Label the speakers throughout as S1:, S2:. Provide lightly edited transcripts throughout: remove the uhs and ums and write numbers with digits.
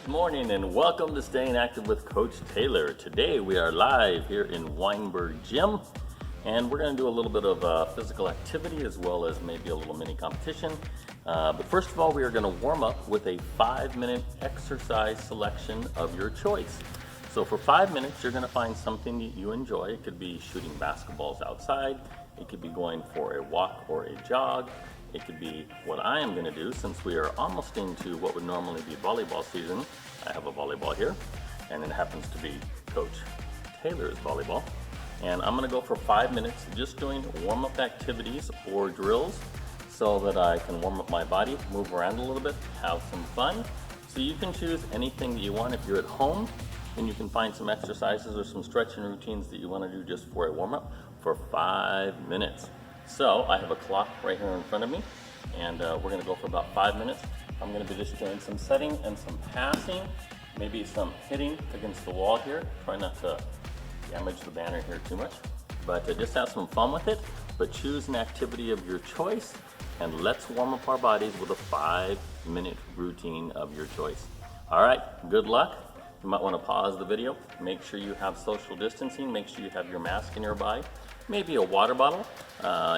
S1: morning and welcome to Staying Active with Coach Taylor. Today we are live here in Weinberg Gym and we're going to do a little bit of physical activity as well as maybe a little mini competition. But first of all, we are going to warm up with a 5-minute exercise selection of your choice. So for 5 minutes, you're going to find something that you enjoy. It could be shooting basketballs outside. It could be going for a walk or a jog. It could be what I am going to do since we are almost into what would normally be volleyball season. I have a volleyball here, and it happens to be Coach Taylor's volleyball. And I'm going to go for 5 minutes just doing warm-up activities or drills so that I can warm up my body, move around a little bit, have some fun. So you can choose anything that you want if you're at home, and you can find some exercises or some stretching routines that you want to do just for a warm-up for 5 minutes. So I have a clock right here in front of me, and we're going to go for about 5 minutes. I'm going to be just doing some setting and some passing, maybe some hitting against the wall here. Try not to damage the banner here too much, but just have some fun with it. But choose an activity of your choice, and let's warm up our bodies with a 5-minute routine of your choice. All right, good luck. You might want to pause the video. Make sure you have social distancing. Make sure you have your mask nearby. Maybe a water bottle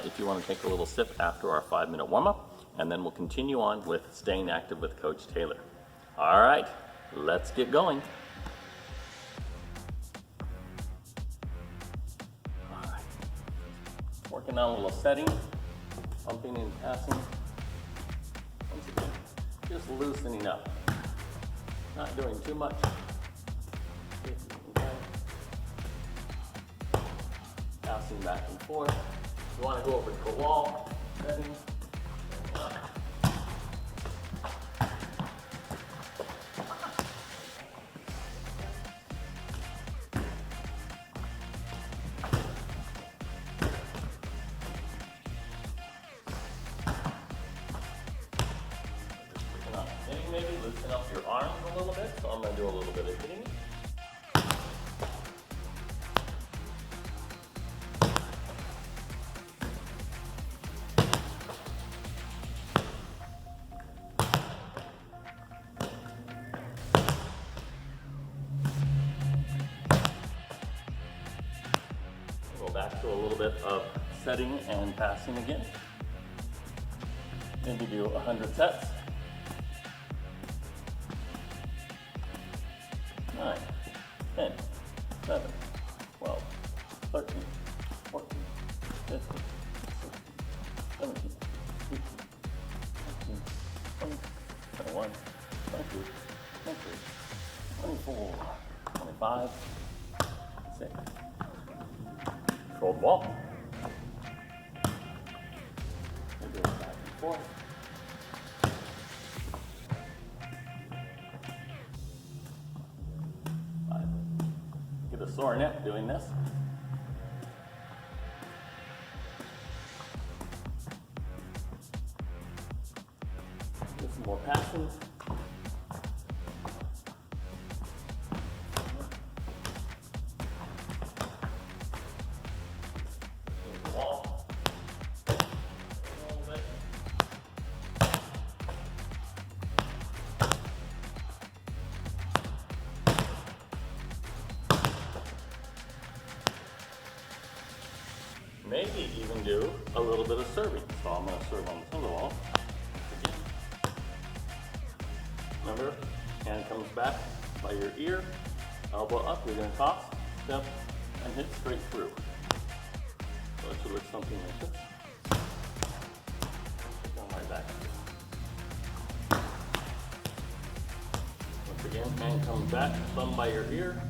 S1: if you want to take a little sip after our 5-minute warm-up, and then we'll continue on with Staying Active with Coach Taylor. All right, let's get going. All right. Working on a little setting, pumping and passing. Once again, just loosening up, not doing too much. Passing back and forth. You want to go over to the wall, setting. Maybe loosen up your arms a little bit, so I'm going to do a little bit of hitting. Back to a little bit of setting and passing again. Maybe do 100 sets. 9, 10, 7, 12, 13, 14, 15, 16, 17, 18, 19, 20, 21, 22, 23, 24, 25, 6. Controlled wall. We're doing back and forth. Get a sore neck doing this. Do some more passes. Maybe even do a little bit of serving. So I'm going to serve on the center wall. Again. Remember, hand comes back by your ear, elbow up, you're going to toss, step, and hit straight through. So it should look something like this. Put on my back. Once again, hand comes back, thumb by your ear.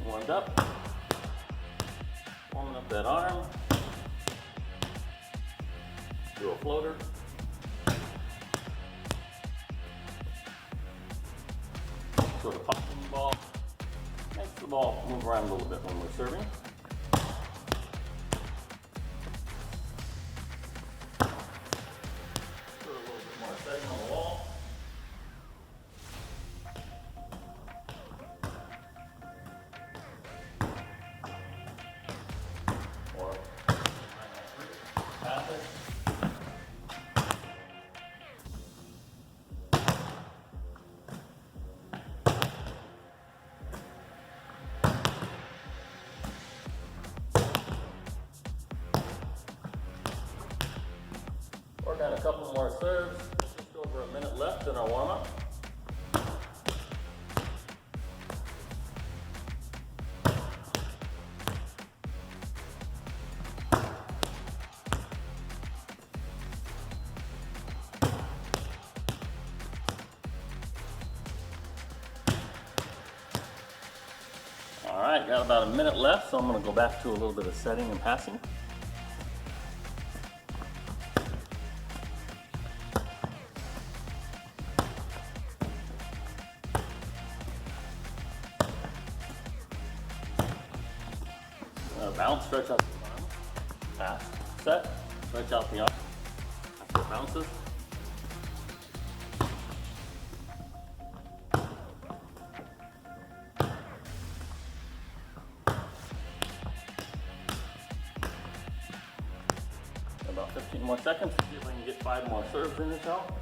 S1: Warmed up, warming up that arm, do a floater, sort of popping the ball, makes the ball move around a little bit when we're serving. Do a little bit more setting on the wall. couple more serves. Just over a minute left in our warm-up. All right, got about a minute left, so I'm going to go back to a little bit of setting and passing. Bounce, stretch out the arm, pass, set, stretch out the arm, after it bounces. About 15 more seconds to see if I can get 5 more serves in this out.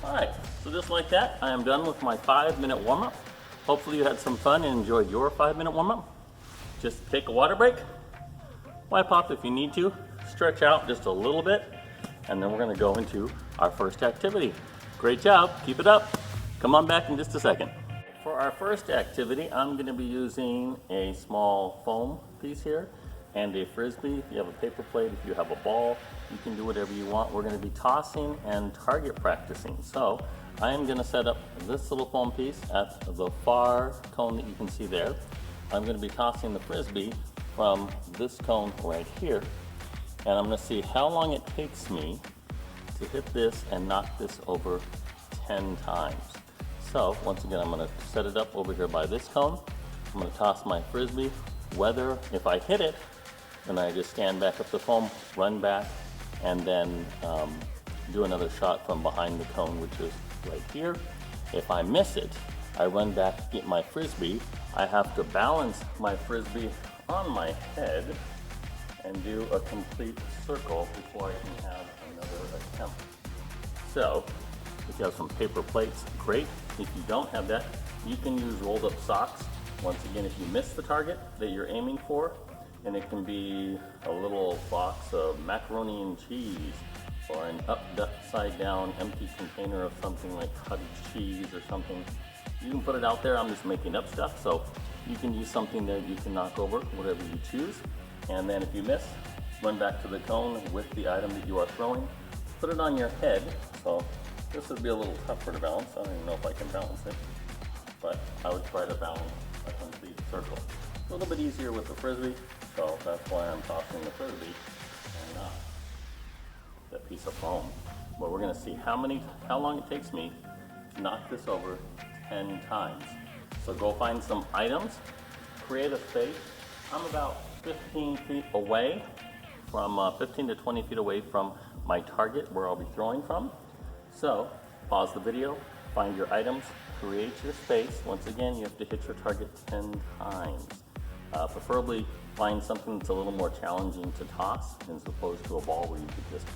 S1: Alright, so just like that, I am done with my 5-minute warm-up. Hopefully you had some fun and enjoyed your 5-minute warm-up. Just take a water break, wipe off if you need to, stretch out just a little bit, and then we're going to go into our first activity. Great job, keep it up. Come on back in just a second. For our first activity, I'm going to be using a small foam piece here and a frisbee. If you have a paper plate, if you have a ball, you can do whatever you want. We're going to be tossing and target practicing. So I am going to set up this little foam piece at the far cone that you can see there. I'm going to be tossing the frisbee from this cone right here, and I'm going to see how long it takes me to hit this and knock this over 10 times. So once again, I'm going to set it up over here by this cone. I'm going to toss my frisbee. Whether if I hit it, then I just stand back up the foam, run back, and then do another shot from behind the cone, which is right here. If I miss it, I run back, get my frisbee. I have to balance my frisbee on my head and do a complete circle before I can have another attempt. So, if you have some paper plates, great. If you don't have that, you can use rolled up socks. Once again, if you miss the target that you're aiming for, and it can be a little box of macaroni and cheese, or an upside down empty container of something like cottage cheese or something. You can put it out there. I'm just making up stuff, so you can use something that you can knock over, whatever you choose. And then if you miss, run back to the cone with the item that you are throwing. Put it on your head. So this would be a little tougher to balance. I don't even know if I can balance it, but I would try to balance a complete circle. A little bit easier with the frisbee, so that's why I'm tossing the frisbee and not that piece of foam. But we're going to see how long it takes me to knock this over 10 times. So go find some items, create a space. I'm about 15 feet away from 15 to 20 feet away from my target where I'll be throwing from. So pause the video, find your items, create your space. Once again, you have to hit your target 10 times. Preferably find something that's a little more challenging to toss as opposed to a ball where you could just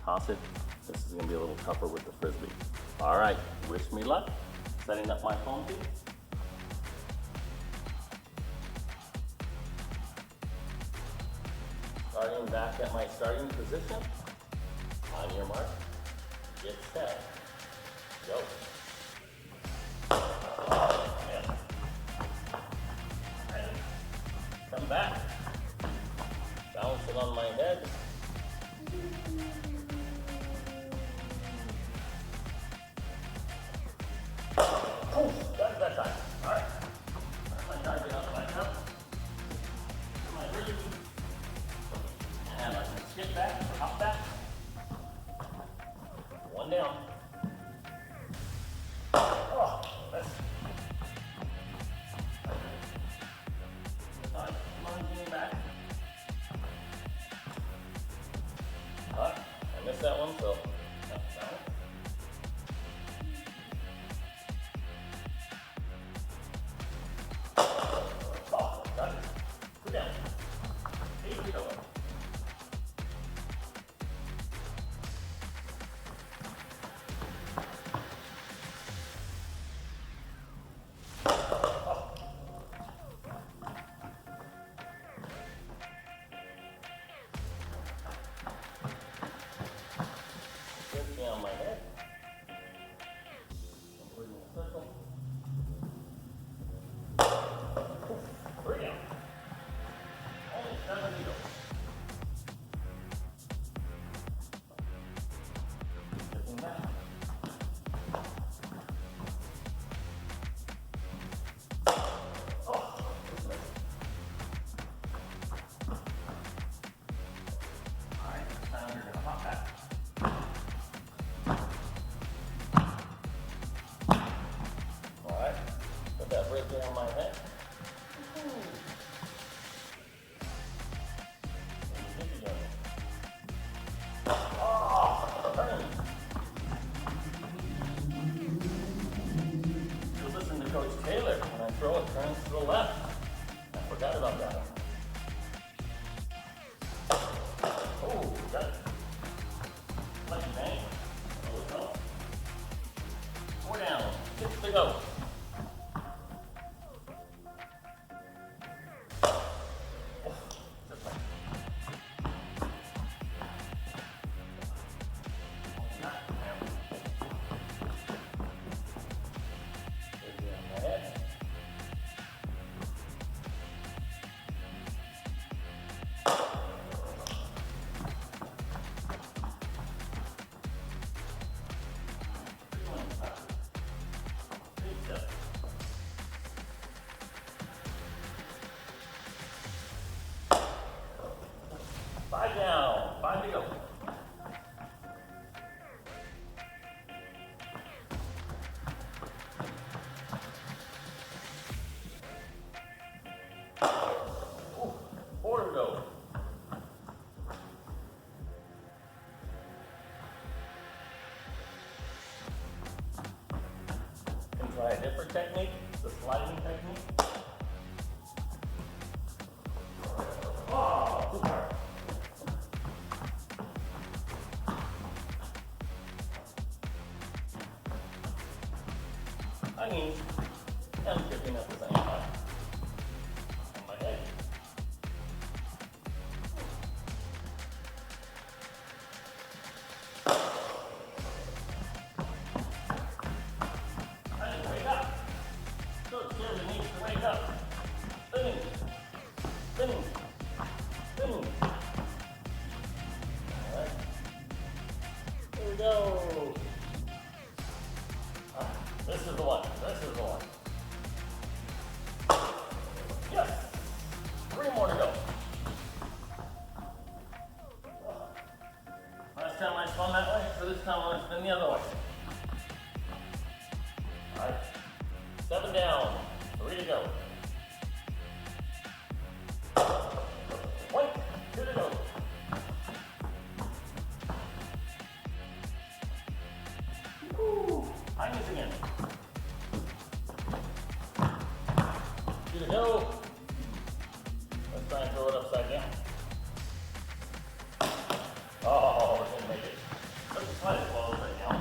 S1: toss it. This is going to be a little tougher with the frisbee. All right, wish me luck. Setting up my foam piece. Starting back at my starting position. On your mark, get set, go. Come back, balance it on my head. Oh, that's that time. All right. My target up, back up. My rhythm. And I can skip back, hop back. One down. Oh, that's lunging back. But I missed that one, so that's down. Oh, got it. Go down. 8 feet away. right there on my head. Oh, turn. You listen to Coach Taylor. When I throw it, turns to the left. I forgot about that. Oh, got it. Like bang. Oh, no. 4 down. 6 to go. Five down, 5 to go. Ooh, 4 to go. Can try a different technique, the sliding technique. Oh, too hard. I mean, I'm tipping at the same time. On my head. I need to wake up. Coach Taylor needs to wake up. Spinning. Spinning. Spinning. Alright. Here we go. This is the one. This is the one. Yes. 3 more to go. Last time I spun that way, so this time I'm going to spin the other way. Alright. 7 down. 3 to go. 1, 2 to go. Woo. High knees again. 2 to go. Let's try and throw it upside down. Oh, we didn't make it. Let's slide it well upside down.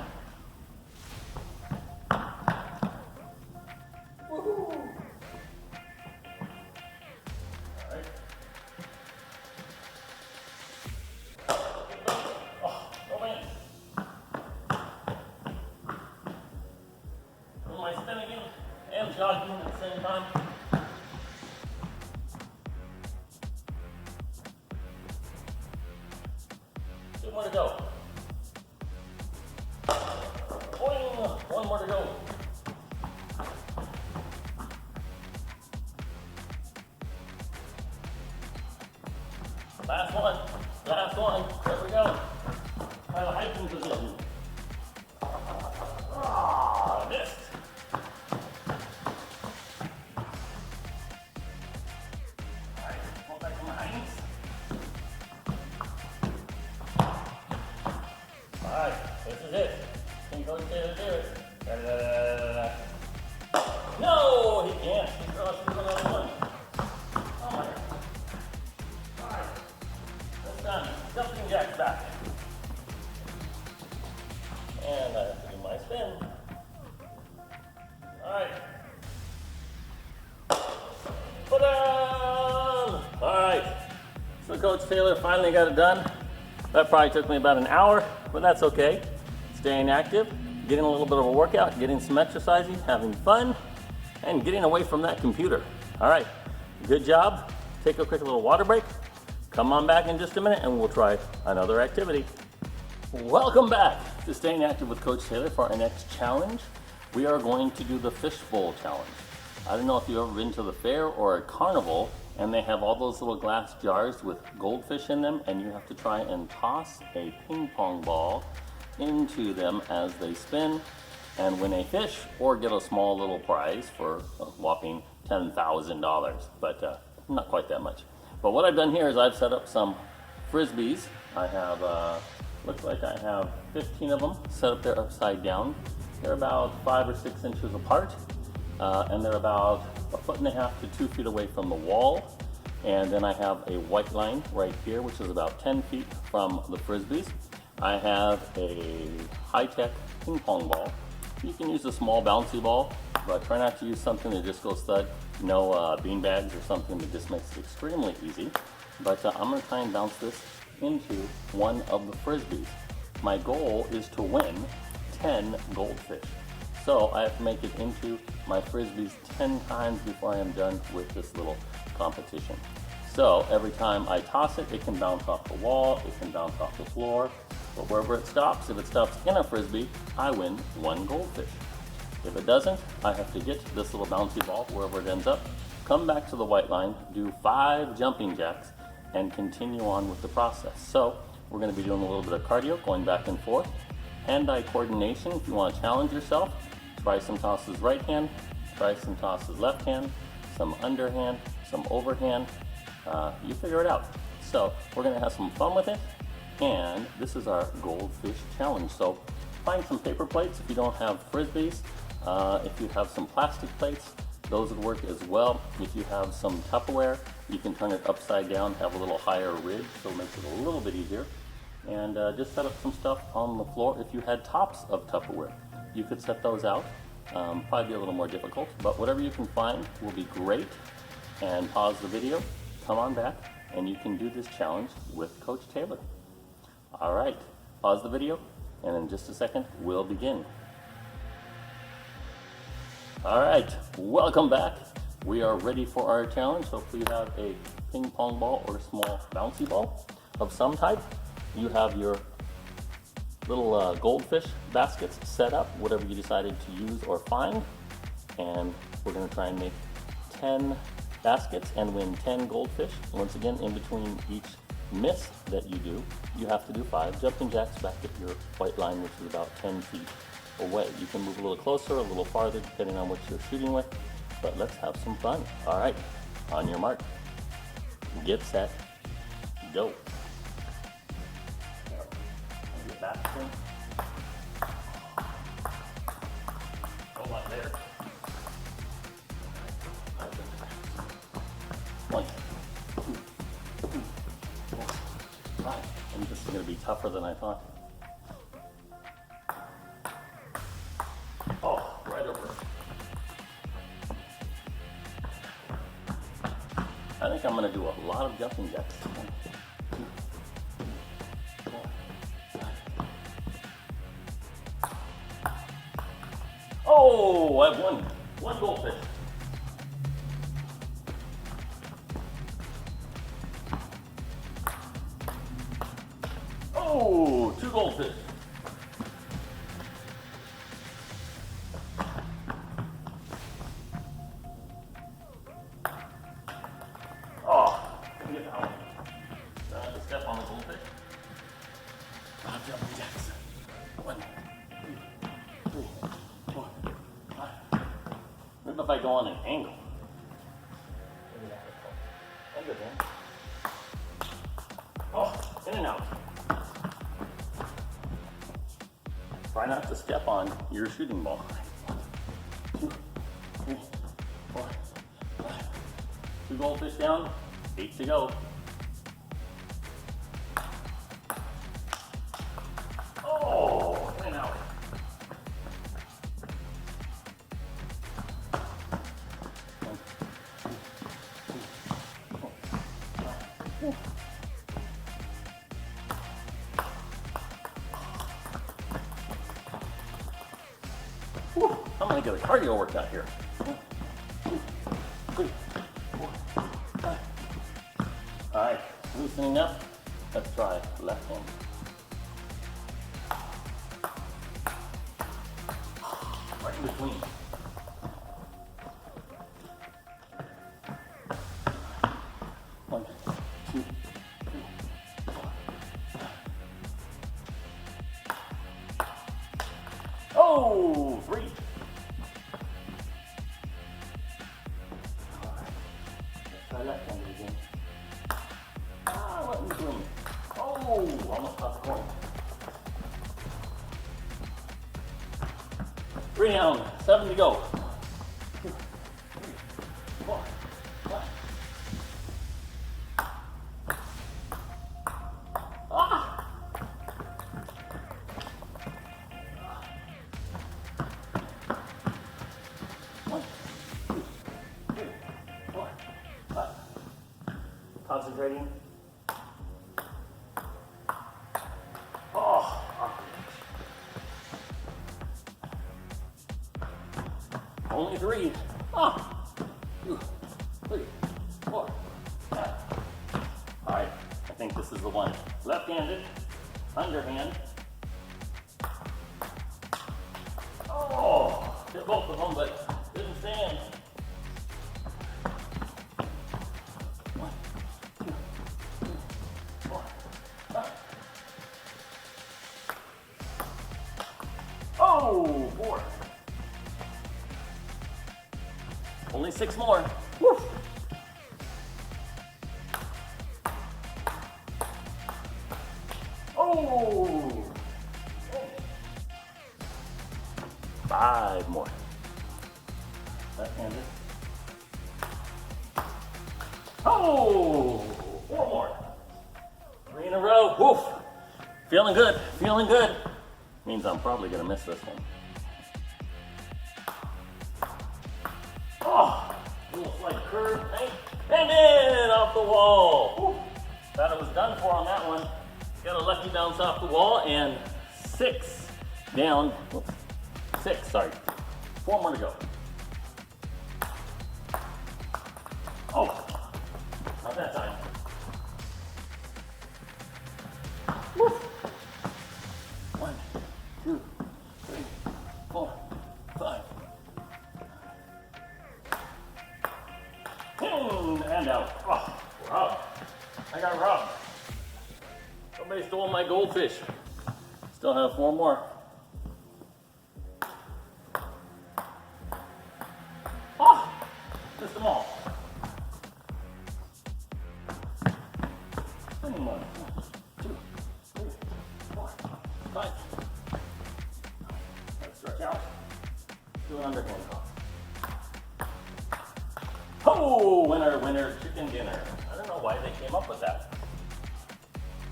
S1: Woohoo! Alright. Oh, no man. Am I spinning and jogging at the same time? 2 more to go. Boing, 1 more to go. Last one. Last one. There we go. Final hiking position. Ah, I missed. Alright, pull back to my high knees. Alright, this is it. Can Coach Taylor do it? Da, da, da, da, da. No, he can't. He crossed through another one. Oh my God. Alright, that's done. Jumping jacks back. And I have to do my spin. Alright. Ta-da! Alright. So Coach Taylor finally got it done. That probably took me about an hour, but that's okay. Staying active, getting a little bit of a workout, getting some exercising, having fun, and getting away from that computer. All right, good job. Take a quick little water break. Come on back in just a minute and we'll try another activity. Welcome back to Staying Active with Coach Taylor for our next challenge. We are going to do the fishbowl challenge. I don't know if you've ever been to the fair or a carnival, and they have all those little glass jars with goldfish in them, and you have to try and toss a ping pong ball into them as they spin. and win a fish or get a small little prize for a whopping $10,000, but not quite that much. But what I've done here is I've set up some frisbees. I have, looks like I have 15 of them set up there upside down. They're about 5 or 6 inches apart, and they're about 1.5 to 2 feet away from the wall. And then I have a white line right here, which is about 10 feet from the frisbees. I have a high-tech ping pong ball. You can use a small bouncy ball, but try not to use something that just goes thud. No bean bags or something that just makes it extremely easy. But I'm going to try and bounce this into one of the frisbees. My goal is to win 10 goldfish. So I have to make it into my frisbees 10 times before I am done with this little competition. So every time I toss it, it can bounce off the wall, it can bounce off the floor, but wherever it stops, if it stops in a frisbee, I win 1 goldfish. If it doesn't, I have to get this little bouncy ball wherever it ends up, come back to the white line, do 5 jumping jacks, and continue on with the process. So we're going to be doing a little bit of cardio, going back and forth, hand-eye coordination. If you want to challenge yourself, try some tosses right hand, try some tosses left hand, some underhand, some overhand. You figure it out. So we're going to have some fun with it, and this is our goldfish challenge. So find some paper plates if you don't have frisbees. If you have some plastic plates, those would work as well. If you have some Tupperware, you can turn it upside down, have a little higher ridge, so it makes it a little bit easier. And just set up some stuff on the floor. If you had tops of Tupperware, you could set those out. Probably be a little more difficult, but whatever you can find will be great. And pause the video, come on back, and you can do this challenge with Coach Taylor. All right, pause the video, and in just a second, we'll begin. All right, welcome back. We are ready for our challenge. Hopefully you have a ping pong ball or a small bouncy ball of some type. You have your little goldfish baskets set up, whatever you decided to use or find. And we're gonna try and make 10 baskets and win 10 goldfish. Once again, in between each miss that you do, you have to do 5 jumping jacks back at your white line, which is about 10 feet away. You can move a little closer, a little farther, depending on what you're shooting with, but let's have some fun. All right, on your mark, get set, go. Get back to him. Go up there. 1, 2, 3, 4, 5. And this is going to be tougher than I thought. Oh, right over. I think I'm going to do a lot of jumping jacks. 1, 2, 3, 4, 5. Oh, I have one goldfish. Oh, 2 goldfish. Oh, can you get that one? Do I have to step on the goldfish? I'll jump the jacks. 1, 2, 3, 4, 5. What if I go on an angle? Under there. Oh, in and out. Try not to step on your shooting ball. 1, 2, 3, 4, 5. 2 goldfish down, 8 to go. Oh, in and out. 1, 2, 3, 4, 5. Whew, I'm gonna get a cardio workout here. 1, 2, 3, 4, 5. All right, loosening up. Let's try left hand. Right in between. 1, 2, 3, 4, 5. Oh, 3 try left-handed again. Let me swing. Oh, almost caught the coin. 3 down, 7 to go. 2, 3, 4, 5. Ah! One, 2, 3, 4, 5. Concentrating. Oh! Only 3. Ah! 2, 3, 4, 5. All right, I think this is the one. Left-handed, underhand. Oh, hit both of them, but didn't stand. 1, 2, 3, 4, 5. Oh, 4. Only 6 more. Woo. Oh! 5 more. Left-handed. Oh! 4 more. 3 in a row. Woof! Feeling good. Feeling good. Means I'm probably gonna miss this one. Oh! Little slight curve, right? And in off the wall. Woof. Thought it was done for on that one. Got a lucky bounce off the wall and 6 down. Oops. 6, sorry. 4 more to go. Oh, not that time. Woo. 1, 2, 3, 4, 5. And out. Oh, robbed. I got robbed. Somebody stole my goldfish. Still have 4 more. Oh, missed them all. 1, 2, 3, 4, 5. Let's stretch out. Do an underhand toss. Oh, winner, winner, chicken dinner. I don't know why they came up with that.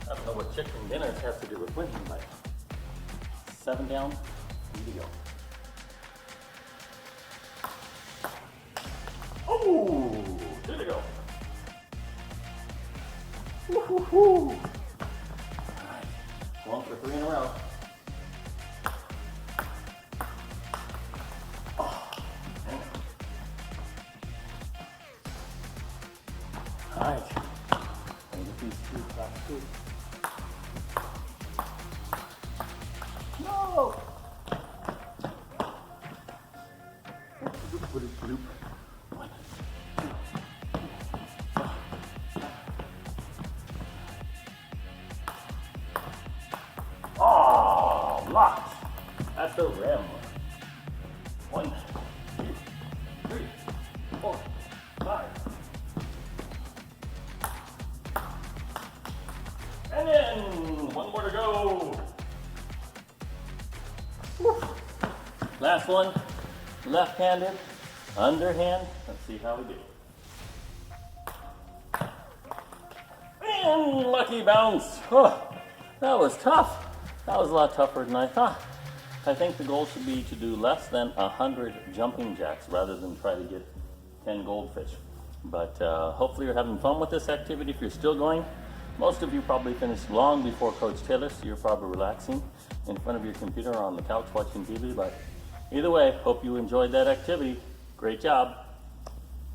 S1: I don't know what chicken dinners have to do with winning, but 7 down, 3 to go. Oh, 2 to go. Woo-hoo-hoo. All right, going for 3 in a row. Oh, dang it. All right, and get these 2 top 2. No! Bloop. 1, 2, 3, 4, 5. Oh, locked at the rim. 1, 2, 3, 4, 5. And then 1 more to go. Woo. Last one, left-handed, underhand. Let's see how we do. And lucky bounce. Oh, that was tough. That was a lot tougher than I thought. I think the goal should be to do less than 100 jumping jacks rather than try to get 10 goldfish. But hopefully you're having fun with this activity. If you're still going, most of you probably finished long before Coach Taylor, so you're probably relaxing in front of your computer or on the couch watching TV. But either way, hope you enjoyed that activity. Great job.